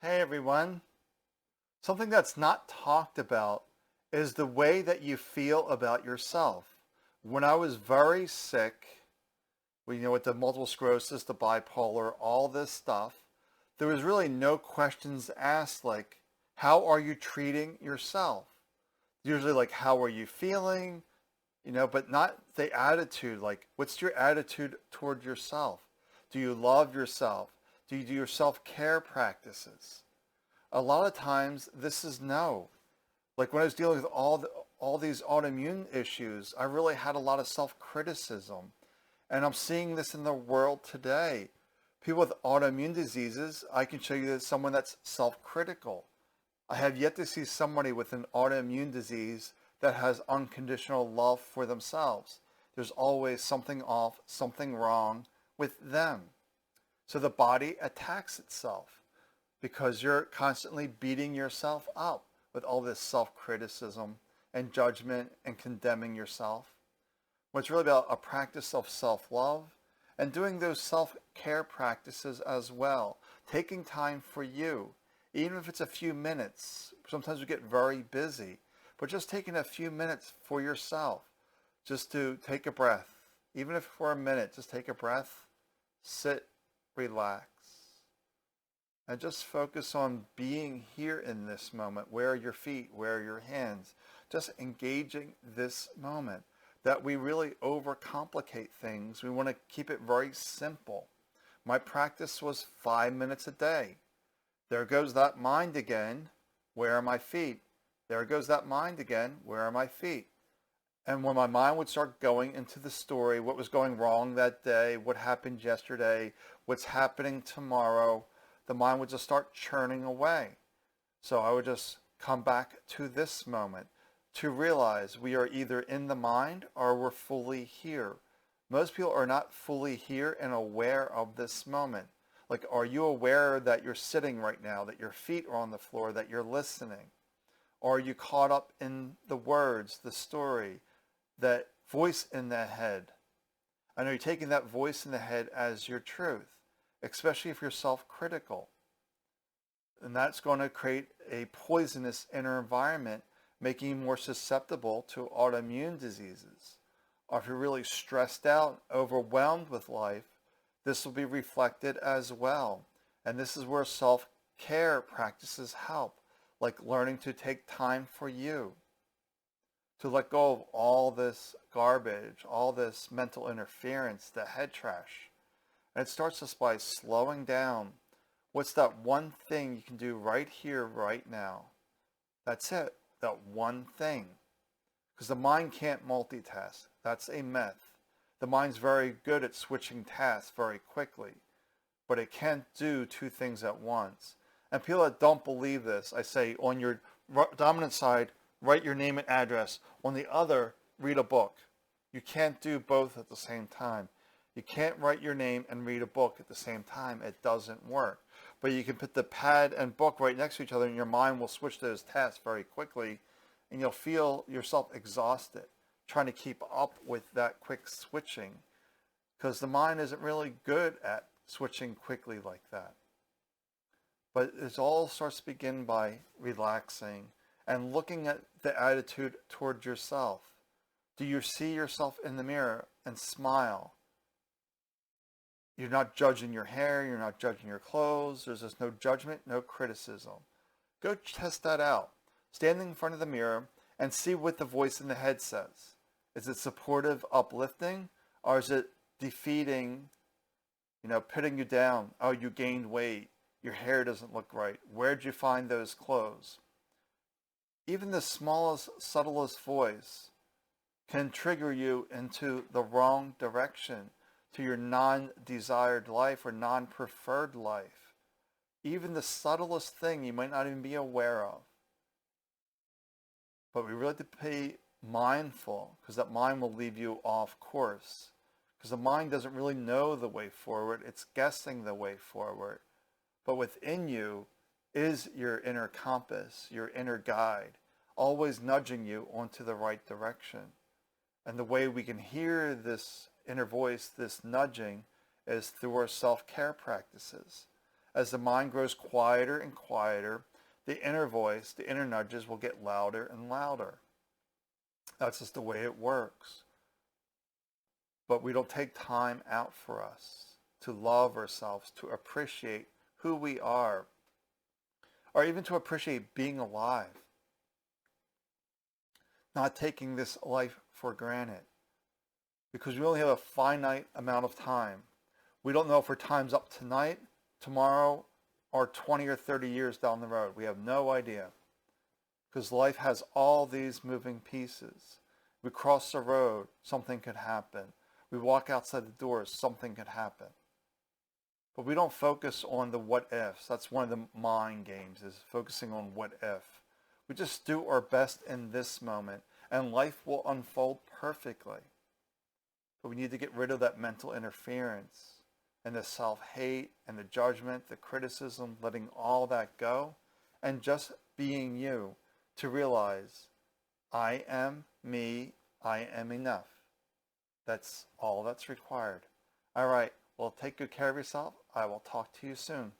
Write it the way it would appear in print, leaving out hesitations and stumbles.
Hey everyone. Something that's not talked about is the way that you feel about yourself. When I was very sick, with the multiple sclerosis, the bipolar, all this stuff, there was really no questions asked like, how are you treating yourself? Usually like, how are you feeling? But not the attitude, like, what's your attitude toward yourself? Do you love yourself? Do you do your self-care practices? A lot of times this is no. Like when I was dealing with all these autoimmune issues, I really had a lot of self-criticism. And I'm seeing this in the world today. People with autoimmune diseases, I can show you that someone that's self-critical. I have yet to see somebody with an autoimmune disease that has unconditional love for themselves. There's always something off, something wrong with them. So the body attacks itself because you're constantly beating yourself up with all this self-criticism and judgment and condemning yourself. Well, it's really about a practice of self-love and doing those self-care practices as well. Taking time for you, even if it's a few minutes. Sometimes we get very busy, but just taking a few minutes for yourself, just to take a breath. Even if for a minute, just take a breath, sit, relax, and just focus on being here in this moment. Where are your feet? Where are your hands? Just engaging this moment. That we really overcomplicate things. We want to keep it very simple. My practice was 5 minutes a day. There goes that mind again. Where are my feet? There goes that mind again. Where are my feet? And when my mind would start going into the story, what was going wrong that day, what happened yesterday, what's happening tomorrow, the mind would just start churning away. So I would just come back to this moment to realize we are either in the mind or we're fully here. Most people are not fully here and aware of this moment. Like, are you aware that you're sitting right now, that your feet are on the floor, that you're listening? Or are you caught up in the words, the story, that voice in the head? And are you taking that voice in the head as your truth? Especially if you're self-critical. And that's going to create a poisonous inner environment, making you more susceptible to autoimmune diseases. Or if you're really stressed out, overwhelmed with life, this will be reflected as well. And this is where self-care practices help, like learning to take time for you, to let go of all this garbage, all this mental interference, the head trash. And it starts just by slowing down. What's that one thing you can do right here, right now? That's it, that one thing. Because the mind can't multitask. That's a myth. The mind's very good at switching tasks very quickly, but it can't do two things at once. And people that don't believe this, I say, on your dominant side, write your name and address. On the other, read a book. You can't do both at the same time. You can't write your name and read a book at the same time. It doesn't work. But you can put the pad and book right next to each other and your mind will switch those tasks very quickly and you'll feel yourself exhausted trying to keep up with that quick switching because the mind isn't really good at switching quickly like that. But it all starts to begin by relaxing and looking at the attitude toward yourself. Do you see yourself in the mirror and smile? You're not judging your hair. You're not judging your clothes. There's just no judgment, no criticism. Go test that out. Standing in front of the mirror and see what the voice in the head says. Is it supportive, uplifting, or is it defeating, putting you down? Oh, you gained weight. Your hair doesn't look right. Where'd you find those clothes? Even the smallest, subtlest voice can trigger you into the wrong direction, to your non-desired life or non-preferred life. Even the subtlest thing you might not even be aware of. But we really have to be mindful because that mind will leave you off course. Because the mind doesn't really know the way forward. It's guessing the way forward. But within you is your inner compass, your inner guide, always nudging you onto the right direction. And the way we can hear this inner voice, this nudging, is through our self-care practices. As the mind grows quieter and quieter, the inner voice, the inner nudges will get louder and louder. That's just the way it works. But we don't take time out for us to love ourselves, to appreciate who we are, or even to appreciate being alive. Not taking this life for granted, because we only have a finite amount of time. We don't know if our time's up tonight, tomorrow, or 20 or 30 years down the road. We have no idea, because life has all these moving pieces. We cross the road, something could happen. We walk outside the doors, something could happen. But we don't focus on the what ifs. That's one of the mind games, is focusing on what if. We just do our best in this moment, and life will unfold perfectly. But we need to get rid of that mental interference and the self-hate and the judgment, the criticism, letting all that go, and just being you, to realize I am me, I am enough. That's all that's required. All right, well, take good care of yourself. I will talk to you soon.